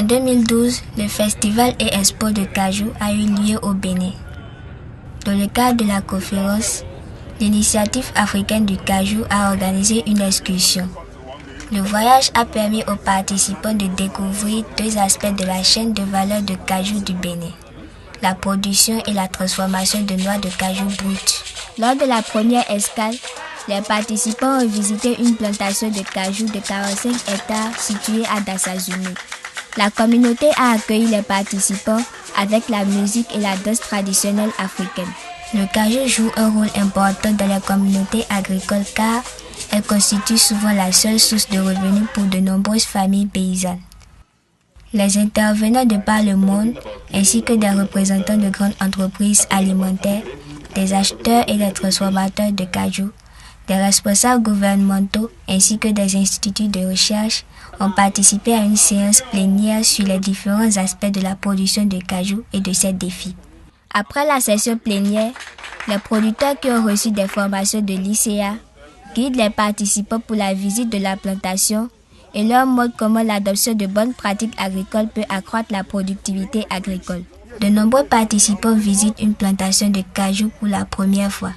2012, le festival et expo de cajou a eu lieu au Bénin. Dans le cadre de la conférence, l'initiative africaine du cajou a organisé une excursion. Le voyage a permis aux participants de découvrir deux aspects de la chaîne de valeur de cajou du Bénin: la production et la transformation de noix de cajou brutes. Lors de la première escale, les participants ont visité une plantation de cajou de 45 hectares située à Dassazouné. La communauté a accueilli les participants avec la musique et la danse traditionnelle africaine. Le cajou joue un rôle important dans les communautés agricoles car elle constitue souvent la seule source de revenus pour de nombreuses familles paysannes. Les intervenants de par le monde, ainsi que des représentants de grandes entreprises alimentaires, des acheteurs et des transformateurs de cajou, des responsables gouvernementaux ainsi que des instituts de recherche ont participé à une séance plénière sur les différents aspects de la production de cajou et de ses défis. Après la session plénière, les producteurs qui ont reçu des formations de l'ICA guident les participants pour la visite de la plantation et leur montrent comment l'adoption de bonnes pratiques agricoles peut accroître la productivité agricole. De nombreux participants visitent une plantation de cajou pour la première fois.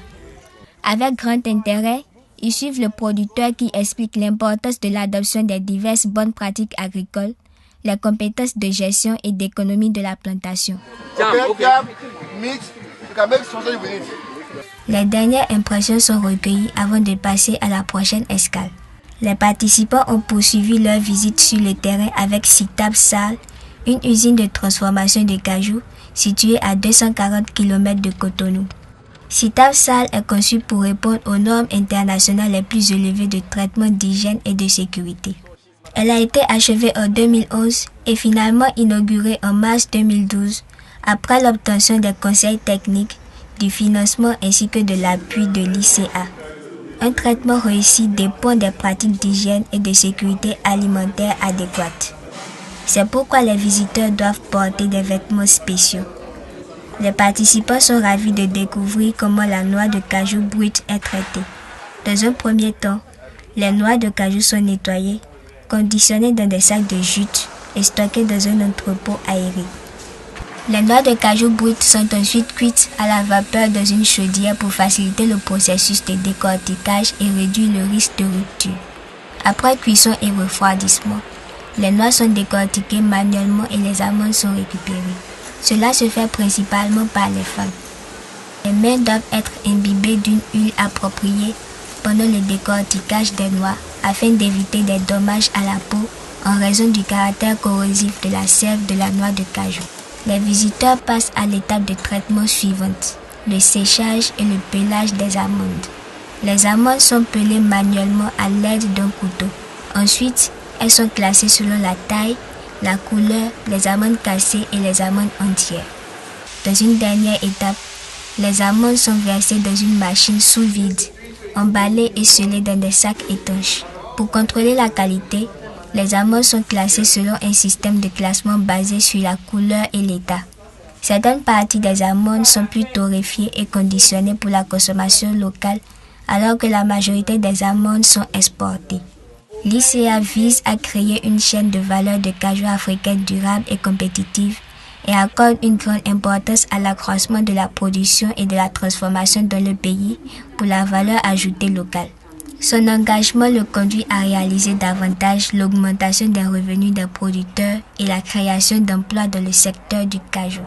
Avec grand intérêt, ils suivent le producteur qui explique l'importance de l'adoption des diverses bonnes pratiques agricoles, les compétences de gestion et d'économie de la plantation. Les dernières impressions sont recueillies avant de passer à la prochaine escale. Les participants ont poursuivi leur visite sur le terrain avec Sitab Sal, une usine de transformation de cajou située à 240 km de Cotonou. Sitab Sal est conçue pour répondre aux normes internationales les plus élevées de traitement d'hygiène et de sécurité. Elle a été achevée en 2011 et finalement inaugurée en mars 2012 après l'obtention des conseils techniques, du financement ainsi que de l'appui de l'ICA. Un traitement réussi dépend des pratiques d'hygiène et de sécurité alimentaire adéquates. C'est pourquoi les visiteurs doivent porter des vêtements spéciaux. Les participants sont ravis de découvrir comment la noix de cajou brute est traitée. Dans un premier temps, les noix de cajou sont nettoyées, conditionnées dans des sacs de jute et stockées dans un entrepôt aéré. Les noix de cajou brutes sont ensuite cuites à la vapeur dans une chaudière pour faciliter le processus de décortiquage et réduire le risque de rupture. Après cuisson et refroidissement, les noix sont décortiquées manuellement et les amandes sont récupérées. Cela se fait principalement par les femmes. Les mains doivent être imbibées d'une huile appropriée pendant le décortiquage des noix afin d'éviter des dommages à la peau en raison du caractère corrosif de la sève de la noix de cajou. Les visiteurs passent à l'étape de traitement suivante, le séchage et le pelage des amandes. Les amandes sont pelées manuellement à l'aide d'un couteau. Ensuite, elles sont classées selon la taille, la couleur, les amandes cassées et les amandes entières. Dans une dernière étape, les amandes sont versées dans une machine sous vide, emballées et scellées dans des sacs étanches. Pour contrôler la qualité, les amandes sont classées selon un système de classement basé sur la couleur et l'état. Certaines parties des amandes sont plus torréfiées et conditionnées pour la consommation locale, alors que la majorité des amandes sont exportées. L'ICA vise à créer une chaîne de valeur de cajou africaine durable et compétitive et accorde une grande importance à l'accroissement de la production et de la transformation dans le pays pour la valeur ajoutée locale. Son engagement le conduit à réaliser davantage l'augmentation des revenus des producteurs et la création d'emplois dans le secteur du cajou.